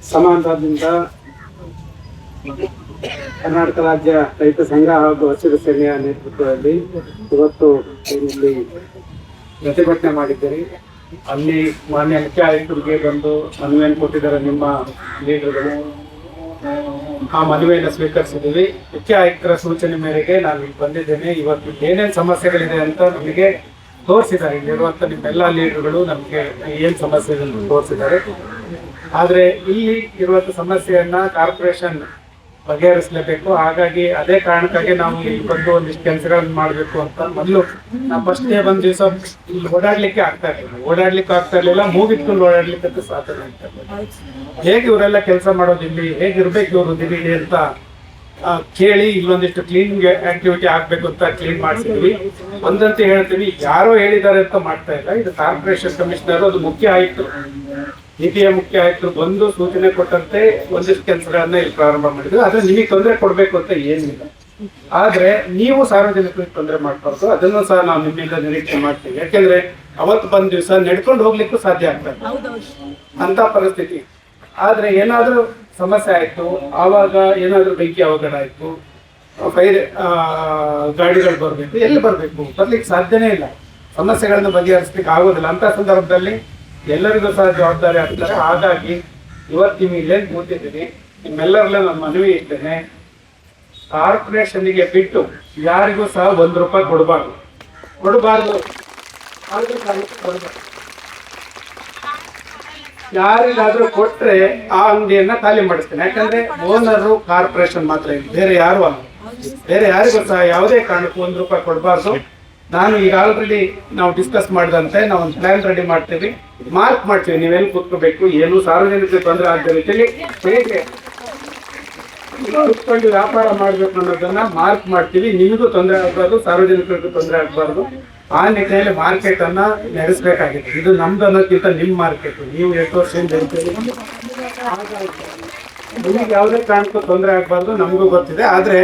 ಸಮಾಜದಿಂದ ಕರ್ನಾಟಕ ರಾಜ್ಯ ರೈತ ಸಂಘ ಹಾಗೂ ಹಸಿರು ಸೇನೆಯ ನೇತೃತ್ವದಲ್ಲಿ ಇವತ್ತು ಇಲ್ಲಿ ಪ್ರತಿಭಟನೆ ಮಾಡಿದ್ದೀರಿ. ಅಲ್ಲಿ ಮಾನ್ಯ ಮುಖ್ಯ ಆಯುಕ್ತರಿಗೆ ಬಂದು ಮನವಿಯನ್ನು ಕೊಟ್ಟಿದ್ದಾರೆ ನಿಮ್ಮ ಲೀಡರ್ಗಳು. ಆ ಮನವಿಯನ್ನು ಸ್ವೀಕರಿಸಿದ್ದೀವಿ. ಮುಖ್ಯ ಆಯುಕ್ತರ ಸೂಚನೆ ಮೇರೆಗೆ ನಾನು ಇಲ್ಲಿ ಬಂದಿದ್ದೇನೆ. ಇವತ್ತು ಏನೇನು ಸಮಸ್ಯೆಗಳಿದೆ ಅಂತ ನಮಗೆ ತೋರಿಸಿದ್ದಾರೆ. ಇಲ್ಲಿರುವಂಥ ನಿಮ್ಮೆಲ್ಲ ಲೀಡರ್ಗಳು ನಮಗೆ ಏನು ಸಮಸ್ಯೆಗಳನ್ನು ತೋರಿಸಿದ್ದಾರೆ. ಆದರೆ ಇಲ್ಲಿ ಇರುವಂಥ ಸಮಸ್ಯೆಯನ್ನ ಕಾರ್ಪೊರೇಷನ್ ಬಗೆಹರಿಸಲೇಬೇಕು. ಹಾಗಾಗಿ ಅದೇ ಕಾರಣಕ್ಕಾಗಿ ನಾವು ಇಲ್ಲಿ ಬಂದು ಒಂದಿಷ್ಟು ಕೆಲಸಗಳನ್ನು ಮಾಡಬೇಕು ಅಂತ ಮೊದಲು ನಾವು ಫಸ್ಟ್ ಡೇ ಬಂದ ದಿವಸ ಇಲ್ಲಿ ಓಡಾಡ್ಲಿಕ್ಕೆ ಆಗ್ತಾ ಇರಲಿಲ್ಲ. ಮೂಗಿಟ್ಕೊಂಡು ಓಡಾಡ್ಲಿಕ್ಕೆ ಸಾಧ್ಯ ಆಗ್ತಾ ಇರಲಿಲ್ಲ. ಹೇಗೆ ಇವರೆಲ್ಲ ಕೆಲಸ ಮಾಡೋದು, ಇಲ್ಲಿ ಹೇಗಿರ್ಬೇಕು ಇವರು ದಿಢೀರಿ ಅಂತ ಕೇಳಿ ಇಲ್ಲೊಂದಿಷ್ಟು ಕ್ಲೀನಿಂಗ್ ಆಕ್ಟಿವಿಟಿ ಆಗ್ಬೇಕು ಅಂತ ಕ್ಲೀನ್ ಮಾಡಿಸಿದ್ವಿ. ಒಂದಂತೆ ಹೇಳ್ತೀವಿ, ಯಾರೋ ಹೇಳಿದ್ದಾರೆ ಅಂತ ಮಾಡ್ತಾ ಇಲ್ಲ. ಇದು ಕಾರ್ಪೊರೇಷನ್ ಕಮಿಷನರ್, ಅದು ಮುಖ್ಯ ಆಯುಕ್ತರು, ನಿಧಿಯ ಮುಖ್ಯ ಆಯುಕ್ತರು ಬಂದು ಸೂಚನೆ ಕೊಟ್ಟಂತೆ ಒಂದಿಷ್ಟು ಕೆಲಸಗಳನ್ನ ಇಲ್ಲಿ ಪ್ರಾರಂಭ ಮಾಡಿದ್ವಿ. ಆದ್ರೆ ನಿಮಗೆ ತೊಂದರೆ ಕೊಡ್ಬೇಕು ಅಂತ ಏನಿಲ್ಲ. ಆದ್ರೆ ನೀವು ಸಾರ್ವಜನಿಕರಿಗೆ ತೊಂದರೆ ಮಾಡ್ಬಾರ್ದು. ಅದನ್ನು ಸಹ ನಾವು ನಿಮ್ಮಿಂದ ನಿರೀಕ್ಷೆ ಮಾಡ್ತೀವಿ. ಯಾಕೆಂದ್ರೆ ಅವತ್ತು ಬಂದ ದಿವಸ ನಡ್ಕೊಂಡು ಹೋಗ್ಲಿಕ್ಕೂ ಸಾಧ್ಯ ಆಗ್ತದೆ ಅಂತ ಪರಿಸ್ಥಿತಿ. ಆದ್ರೆ ಏನಾದ್ರೂ ಸಮಸ್ಯೆ ಆಯ್ತು, ಆವಾಗ ಏನಾದ್ರೂ ಬೆಂಕಿ ಅವಘಡ ಆಯ್ತು, ಫೈರ್ ಗಾಡಿಗಳು ಬರ್ಬೇಕು, ಎಲ್ಲಿ ಬರ್ಲಿಕ್ಕೆ ಸಾಧ್ಯನೇ ಇಲ್ಲ. ಸಮಸ್ಯೆಗಳನ್ನು ಬಗೆಹರಿಸ್ಲಿಕ್ಕೆ ಆಗೋದಿಲ್ಲ. ಅಂತ ಸಂದರ್ಭದಲ್ಲಿ ಎಲ್ಲರಿಗೂ ಸಹ ಜವಾಬ್ದಾರಿ ಆಗ್ತಾರೆ. ಹಾಗಾಗಿ ಇವತ್ತು ನೀವು ಇಲ್ಲೇ ಕೂತಿದ್ದೀನಿ, ನಿಮ್ಮೆಲ್ಲರಲ್ಲೇ ನಾನು ಮನವಿ ಇದ್ದೇನೆ, ಕಾರ್ಪೊರೇಷನ್ಗೆ ಬಿಟ್ಟು ಯಾರಿಗೂ ಸಹ ₹1 ಕೊಡಬಾರ್ದು. ಯಾರಿಗಾದ್ರೂ ಕೊಟ್ರೆ ಆ ಅಂಗಡಿಯನ್ನ ಖಾಲಿ ಮಾಡಿಸ್ತೇನೆ. ಯಾಕಂದ್ರೆ ಓನರು ಕಾರ್ಪೊರೇಷನ್ ಮಾತ್ರ ಇದೆ, ಬೇರೆ ಯಾರು ಅಲ್ಲ. ಬೇರೆ ಯಾರಿಗೂ ಸಹ ಯಾವುದೇ ಕಾರಣಕ್ಕೂ ₹1 ಕೊಡಬಾರ್ದು. ನಾನು ಈಗ ಆಲ್ರೆಡಿ ನಾವು ಡಿಸ್ಕಸ್ ಮಾಡಿದಂತೆ ನಾವು ಒಂದು ಪ್ಲಾನ್ ರೆಡಿ ಮಾಡ್ತೀವಿ, ಮಾರ್ಕ್ ಮಾಡ್ತೀವಿ. ನೀವೆಲ್ಲಿ ಕೂತ್ಕೋಬೇಕು, ಏನು ಸಾರ್ವಜನಿಕರಿಗೆ ತೊಂದರೆ ಆಗದ ರೀತಿಯಲ್ಲಿ ಹೇಗೆ ಕುತ್ಕೊಂಡು ವ್ಯಾಪಾರ ಮಾಡಬೇಕು ಅನ್ನೋದನ್ನ ಮಾರ್ಕ್ ಮಾಡ್ತೀವಿ. ನಿಮಗೂ ತೊಂದರೆ ಆಗಬಾರ್ದು, ಸಾರ್ವಜನಿಕರಿಗೂ ತೊಂದರೆ ಆಗಬಾರ್ದು. ಆ ನಿಟ್ಟಿನಲ್ಲಿ ಮಾರ್ಕೆಟ್ ಅನ್ನ ನಡೆಸಬೇಕಾಗಿದೆ. ಇದು ನಮ್ದು ಅನ್ನೋದಕ್ಕಿಂತ ನಿಮ್ಮ ಮಾರ್ಕೆಟ್. ನೀವು ಎಷ್ಟು ವರ್ಷದಿಂದ ಹೇಳ್ತೀವಿ, ನಿಮಗೆ ಯಾವುದೇ ಕಾರಣಕ್ಕೂ ತೊಂದರೆ ಆಗಬಾರ್ದು, ನಮಗೂ ಗೊತ್ತಿದೆ. ಆದ್ರೆ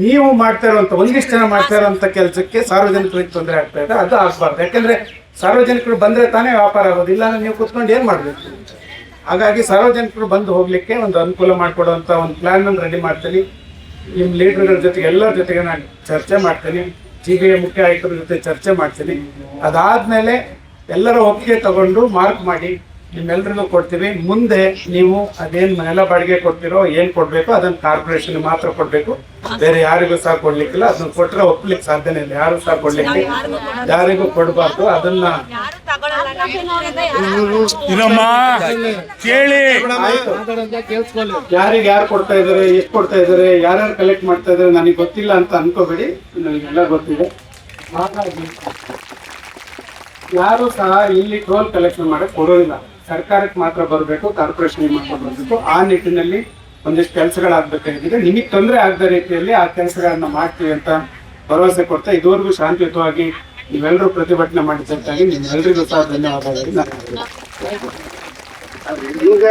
ನೀವು ಮಾಡ್ತಾ ಇರುವಂತ ಒಂದಿಷ್ಟು ಜನ ಮಾಡ್ತಾ ಇರುವಂತ ಕೆಲಸಕ್ಕೆ ಸಾರ್ವಜನಿಕರಿಗೆ ತೊಂದರೆ ಆಗ್ತಾ ಇದೆ, ಅದು ಆಗ್ಬಾರ್ದು. ಯಾಕಂದ್ರೆ ಸಾರ್ವಜನಿಕರು ಬಂದ್ರೆ ತಾನೇ ವ್ಯಾಪಾರ ಆಗೋದು, ಇಲ್ಲ ನೀವು ಕೂತ್ಕೊಂಡು ಏನ್ ಮಾಡ್ಬೇಕು. ಹಾಗಾಗಿ ಸಾರ್ವಜನಿಕರು ಬಂದು ಹೋಗ್ಲಿಕ್ಕೆ ಒಂದು ಅನುಕೂಲ ಮಾಡಿಕೊಡುವಂತ ಒಂದು ಪ್ಲಾನ್ ಅನ್ನು ರೆಡಿ ಮಾಡ್ತೀನಿ. ನಿಮ್ಮ ಲೀಡರ್ಗಳ ಜೊತೆಗೆ ಎಲ್ಲರ ಜೊತೆಗೆ ನಾನು ಚರ್ಚೆ ಮಾಡ್ತೀನಿ. ಜಿಬಿಯ ಮುಖ್ಯ ಆಯುಕ್ತರ ಜೊತೆ ಚರ್ಚೆ ಮಾಡ್ತೀನಿ. ಅದಾದ್ಮೇಲೆ ಎಲ್ಲರ ಒಪ್ಪಿಗೆ ತಗೊಂಡು ಮಾರ್ಕ್ ಮಾಡಿ ನಿಮ್ಮೆಲ್ರಿಗೂ ಕೊಡ್ತೀವಿ. ಮುಂದೆ ನೀವು ಅದೇನ್ ನೆಲ ಬಾಡಿಗೆ ಕೊಡ್ತಿರೋ ಏನ್ ಕೊಡ್ಬೇಕು ಅದನ್ನ ಕಾರ್ಪೊರೇಷನ್ ಮಾತ್ರ ಕೊಡ್ಬೇಕು, ಬೇರೆ ಯಾರಿಗೂ ಸಹ ಕೊಡ್ಲಿಕ್ಕಿಲ್ಲ. ಅದನ್ನ ಕೊಟ್ರೆ ಒಪ್ಲಿಕ್ಕೆ ಸಾಧ್ಯನೇ ಇಲ್ಲ. ಯಾರು ಸಹ ಕೊಡ್ಲಿಕ್ಕೆ ಯಾರಿಗೂ ಕೊಡ್ಬಾರ್ದು. ಅದನ್ನ ಯಾರಿಗೆ ಯಾರು ಕೊಡ್ತಾ ಇದಾರೆ, ಎಷ್ಟು ಕೊಡ್ತಾ ಇದಾರೆ, ಯಾರ್ಯಾರು ಕಲೆಕ್ಟ್ ಮಾಡ್ತಾ ಇದಾರೆ ನನಗೆ ಗೊತ್ತಿಲ್ಲ ಅಂತ ಅನ್ಕೋಬೇಡಿ, ನನಗೆಲ್ಲ ಗೊತ್ತಿದೆ. ಹಾಗಾಗಿ ಯಾರು ಸಹ ಇಲ್ಲಿ ಟೋಲ್ ಕಲೆಕ್ಷನ್ ಮಾಡಕ್ ಕೊಡೋದಿಲ್ಲ. ಸರ್ಕಾರಕ್ಕೆ ಮಾತ್ರ ಬರಬೇಕು, ಕಾರ್ಪೊರೇಷನ್ಗೆ ಮಾತ್ರ ಬರಬೇಕು. ಆ ನಿಟ್ಟಿನಲ್ಲಿ ಒಂದಿಷ್ಟು ಕೆಲಸಗಳಾಗಬೇಕಾಗಿದೆ. ನಿಮಗೆ ತೊಂದರೆ ಆಗದ ರೀತಿಯಲ್ಲಿ ಆ ಕೆಲಸಗಳನ್ನ ಮಾಡ್ತೀವಿ ಅಂತ ಭರವಸೆ ಕೊಡ್ತಾ ಇದುವರೆಗೂ ಶಾಂತಿಯುತವಾಗಿ ನೀವೆಲ್ಲರೂ ಪ್ರತಿಭಟನೆ ಮಾಡಿದ್ದಕ್ಕಾಗಿ ನಿಮ್ಮೆಲ್ಲರಿಗೂ ಸಹ ಧನ್ಯವಾದಗಳು. ಈಗ